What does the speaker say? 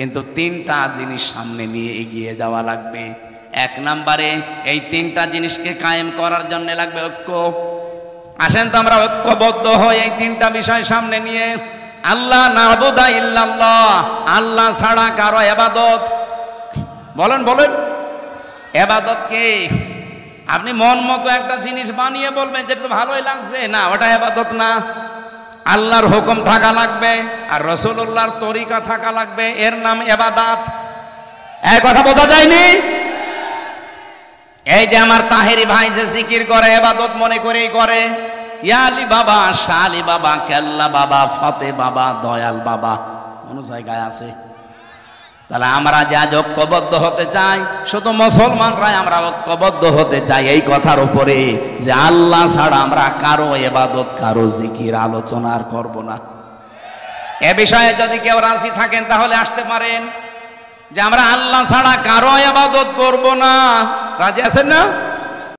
কিন্তু তিনটা জিনিস সামনে নিয়ে এগিয়ে যাওয়া লাগবে। এক নম্বরে এই তিনটা জিনিসকে কায়েম করার জন্য লাগবে ঐক্য। আসেন তো আমরা ঐক্যবদ্ধ হই এই তিনটা বিষয় সামনে নিয়ে। আল্লাহ না'বুদা ইল্লাল্লাহ, আল্লাহ ছাড়া কারো ইবাদত, বলেন বলেন ইবাদত কি? আপনি মন মতো একটা জিনিস বানিয়ে বলবেন যেটা তো ভালোই লাগছে, না ওটা ইবাদত না। আল্লাহর হুকুম থাকা লাগবে আর রাসূলুল্লাহর তরিকা থাকা লাগবে, এর নাম ইবাদত। এই কথা বোঝা যায়নি? এই যে আমার তাহেরি ভাই যে জিকির করে ইবাদত মনে করেই করে, ইয়া আলী বাবা, শাহ আলী বাবা, কেল্লা বাবা, ফতে বাবা, দয়াল বাবা, কোন জায়গায় আছে? তাহলে আমরা যে আজ ঐক্যবদ্ধ হতে চাই, শুধু মুসলমানরাই আমরা ঐক্যবদ্ধ হতে চাই এই কথার উপরে যে আল্লাহ ছাড়া আমরা কারো ইবাদত, কারো জিকির আলোচনা আর করব না। এ বিষয়ে যদি কেউ রাজি থাকেন তাহলে আসতে পারেন যে আমরা আল্লাহ ছাড়া কারো ইবাদত করব না। রাজি আছেন না?